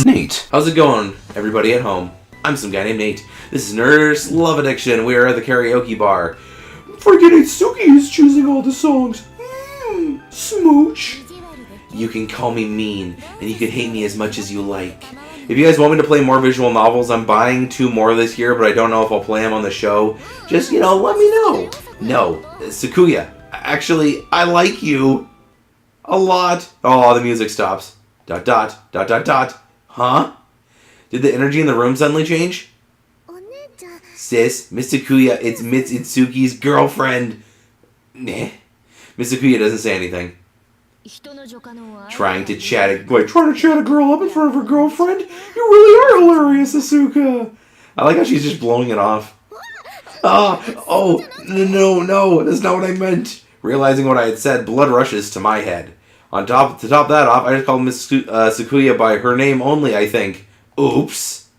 Nate. How's it going, everybody at home? I'm some guy named Nate. This is Nurse Love Addiction. We are at the karaoke bar. Freaking Suki is choosing all the songs. Smooch. You can call me mean, and you can hate me as much as you like. If you guys want me to play more visual novels, I'm buying 2 more this year, but I don't know if I'll play them on the show. Just, let me know. No, Sakuya. Actually, I like you. A lot. Oh, the music stops. ... Huh? Did the energy in the room suddenly change? Sis, Miss Sakuya, it's Mitsuki's girlfriend. Nah. Miss Sakuya doesn't say anything. Trying to chat a girl up in front of her girlfriend? You really are hilarious, Asuka. I like how she's just blowing it off. No, that's not what I meant. Realizing what I had said, blood rushes to my head. To top that off, I just called Miss Sakuya by her name only, I think. Oops.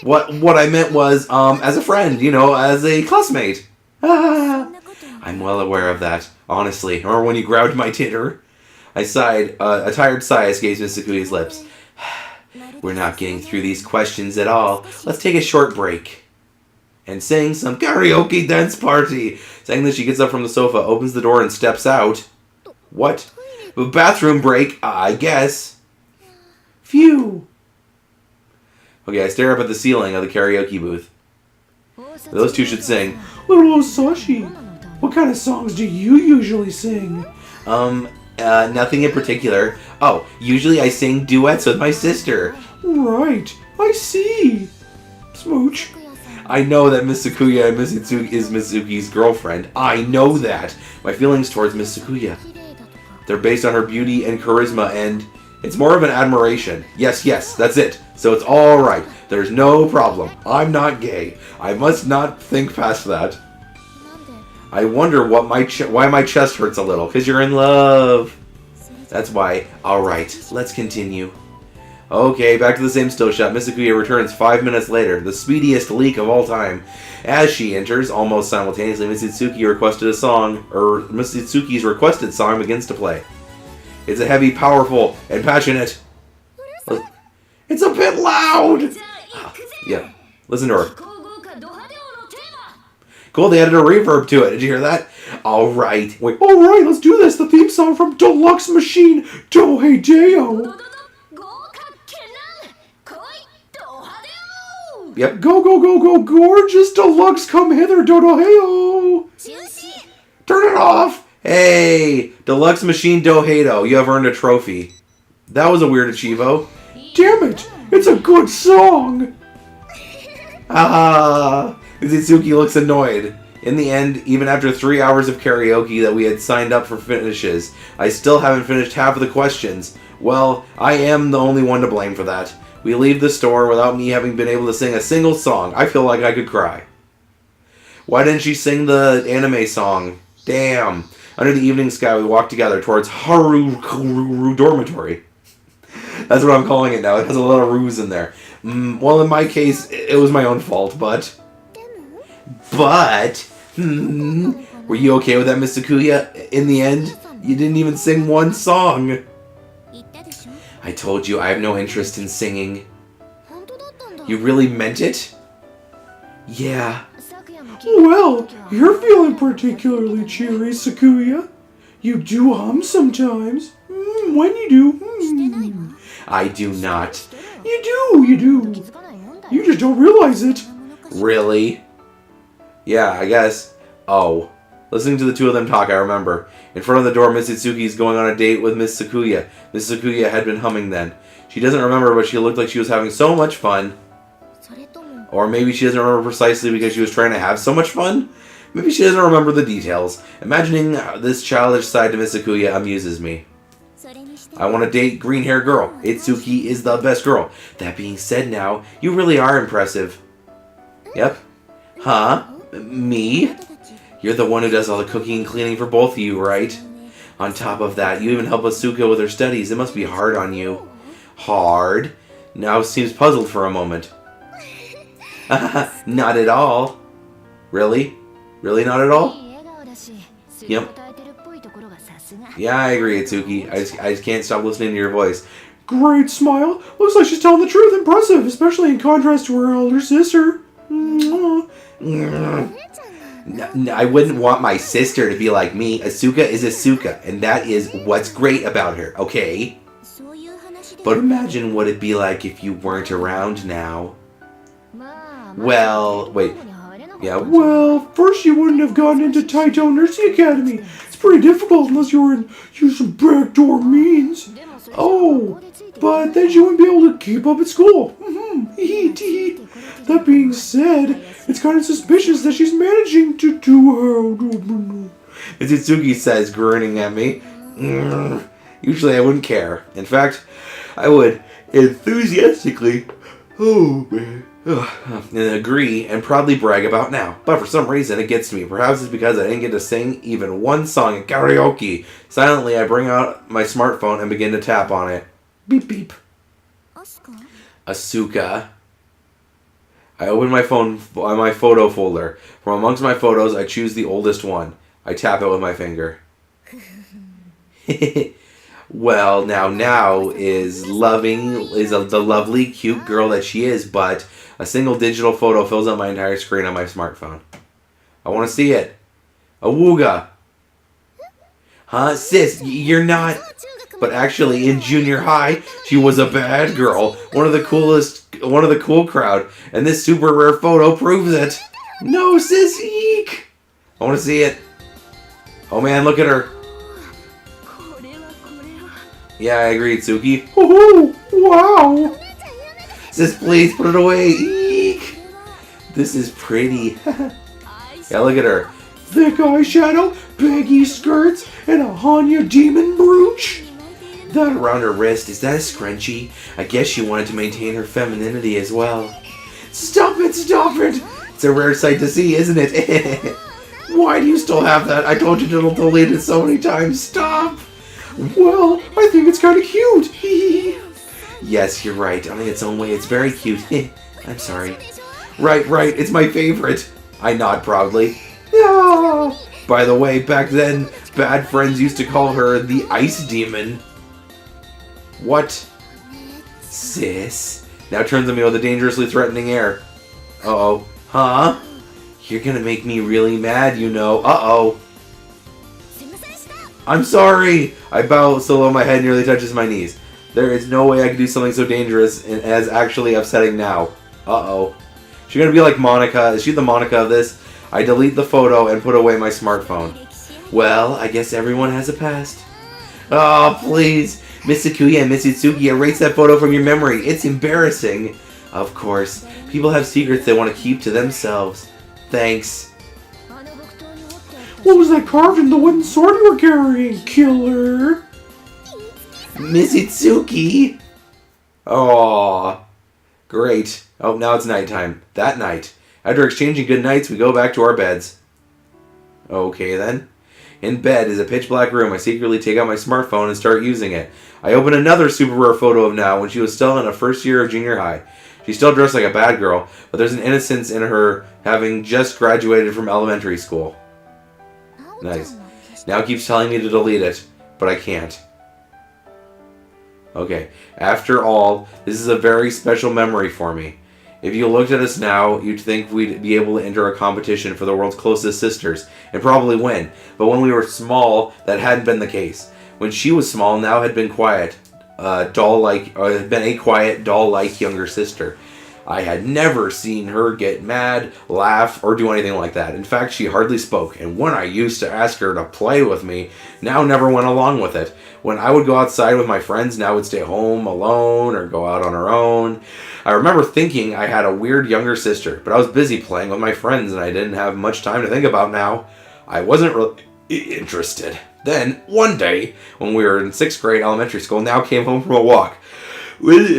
What I meant was, as a friend, as a classmate. I'm well aware of that, honestly. Remember when you grabbed my titter? I sighed. A tired sigh escaped Miss Sakuya's lips. We're not getting through these questions at all. Let's take a short break. And sing some karaoke dance party. Saying that, she gets up from the sofa, opens the door, and steps out. What? A bathroom break, I guess. Phew. Okay, I stare up at the ceiling of the karaoke booth. Those two should sing. Little Osashi, what kind of songs do you usually sing? Nothing in particular. Oh, usually I sing duets with my sister. Right, I see. Smooch. I know that Miss Sakuya is Mitsuki's girlfriend. I know that. My feelings towards Miss Sakuya, they're based on her beauty and charisma, and it's more of an admiration. Yes, that's it. So it's alright. There's no problem. I'm not gay. I must not think past that. I wonder why my chest hurts a little. Because you're in love. That's why. Alright, let's continue. Okay, back to the same still shot. Miss Sakuya returns 5 minutes later, the speediest leak of all time. As she enters, almost simultaneously, Miss Mitsuki's requested song begins to play. It's a heavy, powerful, and passionate. It's a bit loud! Yeah, listen to her. Cool, they added a reverb to it. Did you hear that? Alright. Alright, let's do this. The theme song from Deluxe Machine, Dohei Deo. Yep, go, gorgeous deluxe, come hither, Dodoheo! Turn it off! Hey, Deluxe Machine Doheido, you have earned a trophy. That was a weird achievo. Damn it, it's a good song! Izutsuki looks annoyed. In the end, even after 3 hours of karaoke that we had signed up for finishes, I still haven't finished half of the questions. Well, I am the only one to blame for that. We leave the store without me having been able to sing a single song. I feel like I could cry. Why didn't she sing the anime song? Damn. Under the evening sky, we walked together towards Haru Dormitory. That's what I'm calling it now. It has a lot of ruse in there. Well, in my case, it was my own fault, but... were you okay with that, Miss Sakuya? In the end, you didn't even sing one song. I told you I have no interest in singing. You really meant it? Yeah. Well, you're feeling particularly cheery, Sakuya. You do hum sometimes. When you do. I do not. You do. You just don't realize it. Really? Yeah, I guess. Oh. Listening to the two of them talk, I remember. In front of the door, Miss Itsuki's going on a date with Miss Sakuya. Miss Sakuya had been humming then. She doesn't remember, but she looked like she was having so much fun. Or maybe she doesn't remember precisely because she was trying to have so much fun? Maybe she doesn't remember the details. Imagining this childish side to Miss Sakuya amuses me. I want to date green-haired girl. Itsuki is the best girl. That being said now, you really are impressive. Yep. Huh? Me? You're the one who does all the cooking and cleaning for both of you, right? On top of that, you even help Asuka with her studies. It must be hard on you. Hard? Now seems puzzled for a moment. Not at all. Really? Really not at all? Yep. Yeah, I agree, Itsuki. I just can't stop listening to your voice. Great smile. Looks like she's telling the truth. Impressive, especially in contrast to her elder sister. No, I wouldn't want my sister to be like me. Asuka is Asuka, and that is what's great about her, okay? But imagine what it'd be like if you weren't around now. Well, wait. Yeah, Well, first you wouldn't have gotten into Taito Nursing Academy. It's pretty difficult unless you were in some backdoor means. Oh, but then you wouldn't be able to keep up at school. That being said, it's kind of suspicious that she's managing to do her. Mitsutsuki says, grinning at me. Usually I wouldn't care. In fact, I would enthusiastically agree and proudly brag about now. But for some reason it gets to me. Perhaps it's because I didn't get to sing even one song at karaoke. Silently I bring out my smartphone and begin to tap on it. Beep beep. Asuka. I open my phone on my photo folder. From amongst my photos I choose the oldest one. I tap it with my finger. Well, now is the lovely, cute girl that she is, but a single digital photo fills up my entire screen on my smartphone. I want to see it. Awooga. Huh, sis, you're not... But actually, in junior high, she was a bad girl. One of the cool crowd. And this super rare photo proves it. No, sis, eek. I want to see it. Oh man, look at her. Yeah, I agree, Tsuki. Oh, wow. Sis, please put it away. Eek. This is pretty. Yeah, look at her. Thick eyeshadow, baggy skirts, and a Hanya demon brooch. That around her wrist, is that a scrunchie? I guess she wanted to maintain her femininity as well. Stop it, stop it! It's a rare sight to see, isn't it? Why do you still have that? I told you to delete it so many times. Stop! Well, I think it's kind of cute. Yes, you're right. In its own way, it's very cute. I'm sorry. Right, it's my favorite. I nod proudly. Yeah. By the way, back then, bad friends used to call her the Ice Demon. What? Sis? Now turns on me with a dangerously threatening air. Uh-oh. Huh? You're gonna make me really mad, you know. Uh-oh. I'm sorry! I bow so low my head nearly touches my knees. There is no way I could do something so dangerous and as actually upsetting now. Uh-oh. She's gonna be like Monica. Is she the Monica of this? I delete the photo and put away my smartphone. Well, I guess everyone has a past. Oh, please. Miss Sakuya and Miss Itsuki, erase that photo from your memory. It's embarrassing. Of course. People have secrets they want to keep to themselves. Thanks. What was that carved in the wooden sword you were carrying, killer? Miss Itsuki? Aww. Great. Oh, now it's nighttime. That night. After exchanging good nights, we go back to our beds. Okay, then. In bed is a pitch-black room. I secretly take out my smartphone and start using it. I open another super rare photo of now when she was still in her first year of junior high. She's still dressed like a bad girl, but there's an innocence in her having just graduated from elementary school. Nice. Now it keeps telling me to delete it, but I can't. Okay. After all, this is a very special memory for me. If you looked at us now, you'd think we'd be able to enter a competition for the world's closest sisters, and probably win. But when we were small, that hadn't been the case. When she was small, now had been quiet, had been a quiet, doll-like younger sister. I had never seen her get mad, laugh, or do anything like that. In fact, she hardly spoke, and when I used to ask her to play with me, now never went along with it. When I would go outside with my friends, now would stay home alone or go out on her own. I remember thinking I had a weird younger sister, but I was busy playing with my friends and I didn't have much time to think about now. I wasn't really interested. Then, one day, when we were in 6th grade elementary school, now came home from a walk. With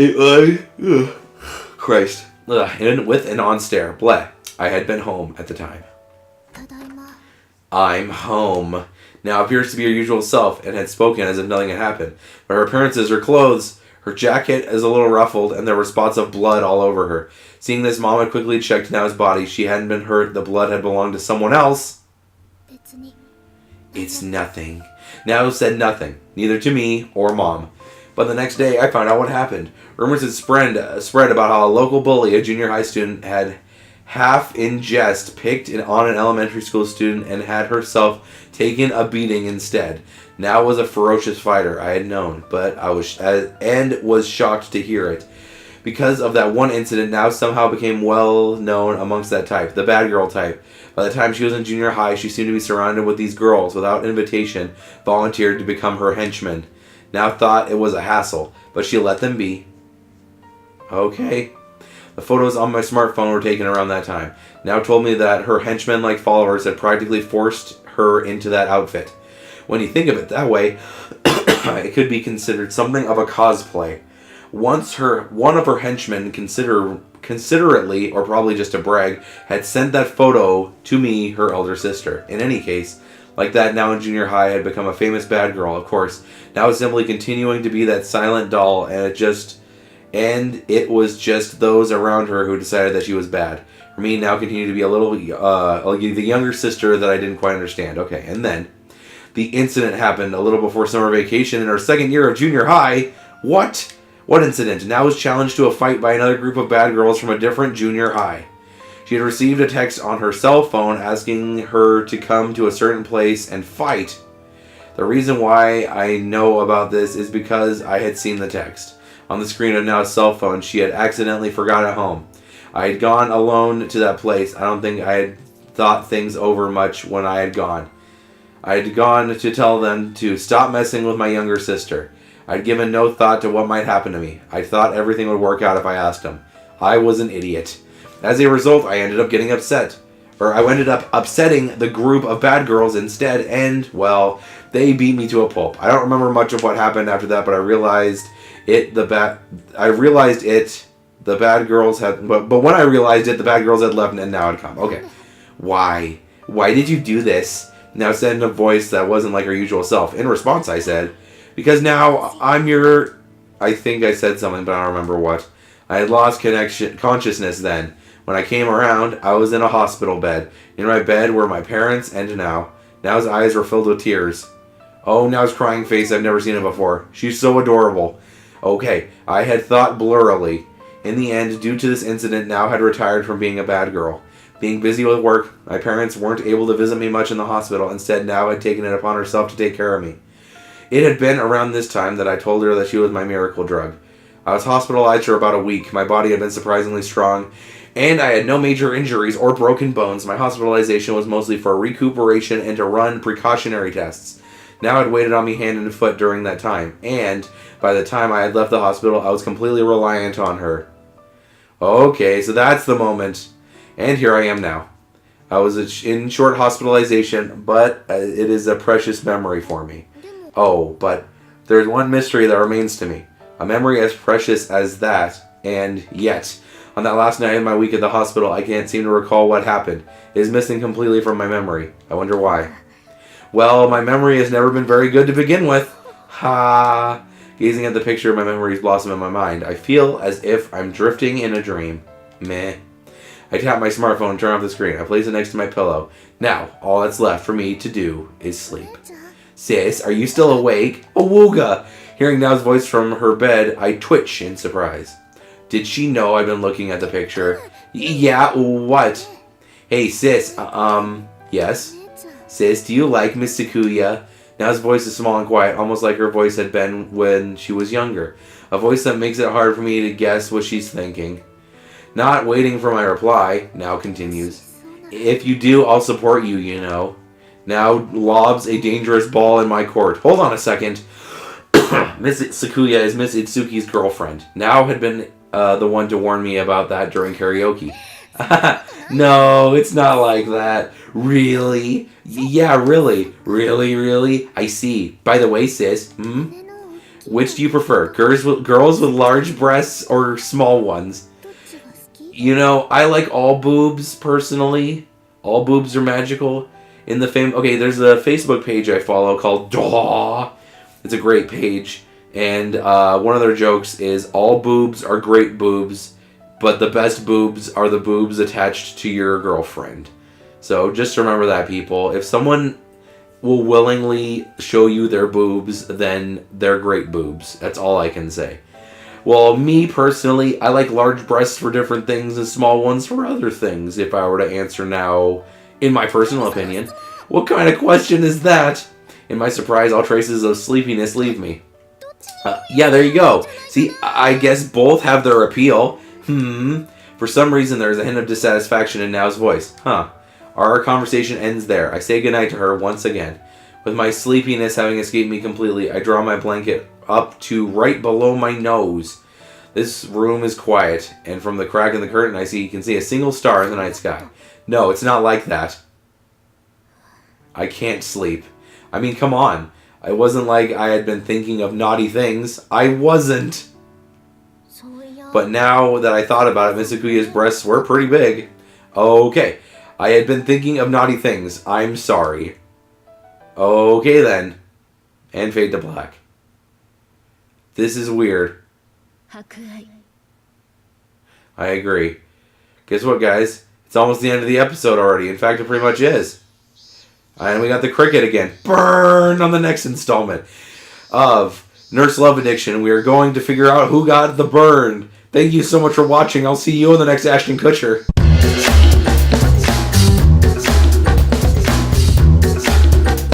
an on stare. Bleh. I had been home at the time. I'm home. Now appears to be her usual self and had spoken as if nothing had happened. But her appearances, her clothes, her jacket is a little ruffled and there were spots of blood all over her. Seeing this, Mom had quickly checked Nao's body. She hadn't been hurt. The blood had belonged to someone else. It's nothing. Now said nothing, neither to me or Mom. But the next day, I found out what happened. Rumors had spread about how a local bully, a junior high student, had half in jest picked on an elementary school student and had herself taken a beating instead. Now was a ferocious fighter, I had known, but I was shocked to hear it. Because of that one incident, now somehow became well known amongst that type, the bad girl type. By the time she was in junior high, she seemed to be surrounded with these girls, without invitation, volunteered to become her henchmen. Now thought it was a hassle, but she let them be. Okay. The photos on my smartphone were taken around that time. Now told me that her henchmen-like followers had practically forced her into that outfit. When you think of it that way, it could be considered something of a cosplay. Once one of her henchmen, considerately, or probably just a brag, had sent that photo to me, her elder sister. In any case, like that, now in junior high, had become a famous bad girl, of course. Now is simply continuing to be that silent doll, and it was just those around her who decided that she was bad. For me, now continued to be a little, the younger sister that I didn't quite understand. Okay, and then the incident happened a little before summer vacation in her second year of junior high. What? What incident? Now was challenged to a fight by another group of bad girls from a different junior high. She had received a text on her cell phone asking her to come to a certain place and fight. The reason why I know about this is because I had seen the text. On the screen of Now's cell phone, she had accidentally forgot at home. I had gone alone to that place. I don't think I had thought things over much when I had gone. I had gone to tell them to stop messing with my younger sister. I'd given no thought to what might happen to me. I thought everything would work out if I asked them. I was an idiot. As a result, I ended up getting upset. I ended up upsetting the group of bad girls instead, and, well, they beat me to a pulp. I don't remember much of what happened after that, but I realized the bad girls had... But when I realized it, the bad girls had left and now had come. Okay. Why? Why did you do this? Now said in a voice that wasn't like her usual self. In response, I said... Because now I'm your... I think I said something, but I don't remember what. I had lost consciousness then. When I came around, I was in a hospital bed. In my bed were my parents and Now. Now's eyes were filled with tears. Oh, Now's crying face, I've never seen it before. She's so adorable. Okay, I had thought blurrily. In the end, due to this incident, Now had retired from being a bad girl. Being busy with work, my parents weren't able to visit me much in the hospital. Instead, Now had taken it upon herself to take care of me. It had been around this time that I told her that she was my miracle drug. I was hospitalized for about a week. My body had been surprisingly strong, and I had no major injuries or broken bones. My hospitalization was mostly for recuperation and to run precautionary tests. Now had waited on me hand and foot during that time, and by the time I had left the hospital, I was completely reliant on her. Okay, so that's the moment. And here I am now. I was in short hospitalization, but it is a precious memory for me. Oh, but there's one mystery that remains to me. A memory as precious as that, and yet, on that last night of my week at the hospital, I can't seem to recall what happened. It is missing completely from my memory. I wonder why. Well, my memory has never been very good to begin with. Ha! Gazing at the picture, my memories blossom in my mind. I feel as if I'm drifting in a dream. Meh. I tap my smartphone and turn off the screen. I place it next to my pillow. Now, all that's left for me to do is sleep. Sis, are you still awake? Awooga! Hearing Now's voice from her bed, I twitch in surprise. Did she know I've been looking at the picture? Yeah, what? Hey, sis, yes? Sis, do you like Miss Sakuya? Now's voice is small and quiet, almost like her voice had been when she was younger. A voice that makes it hard for me to guess what she's thinking. Not waiting for my reply, Now continues. If you do, I'll support you, you know. Now lobs a dangerous ball in my court. Hold on a second. Miss Sakuya is Miss Itsuki's girlfriend. Now had been the one to warn me about that during karaoke. No, it's not like that. Really? Yeah, really. Really? I see. By the way, sis, which do you prefer? Girls with large breasts or small ones? You know, I like all boobs, personally. All boobs are magical. Okay, there's a Facebook page I follow called Daw. It's a great page. And one of their jokes is, all boobs are great boobs, but the best boobs are the boobs attached to your girlfriend. So just remember that, people. If someone will willingly show you their boobs, then they're great boobs. That's all I can say. Well, me personally, I like large breasts for different things and small ones for other things, if I were to answer now, in my personal opinion. What kind of question is that? In my surprise, all traces of sleepiness leave me. Yeah, there you go. See, I guess both have their appeal. For some reason, there's a hint of dissatisfaction in Nao's voice. Our conversation ends there. I say goodnight to her once again. With my sleepiness having escaped me completely, I draw my blanket up to right below my nose. This room is quiet, and from the crack in the curtain I can see a single star in the night sky. No, it's not like that. I can't sleep. I mean, come on. It wasn't like I had been thinking of naughty things. I wasn't. But now that I thought about it, Mitsukuya's breasts were pretty big. Okay, I had been thinking of naughty things. I'm sorry. Okay then. And fade to black. This is weird. I agree. Guess what, guys? It's almost the end of the episode already. In fact, it pretty much is. And we got the cricket again. Burn on the next installment of Nurse Love Addiction. We are going to figure out who got the burn. Thank you so much for watching. I'll see you in the next Ashton Kutcher.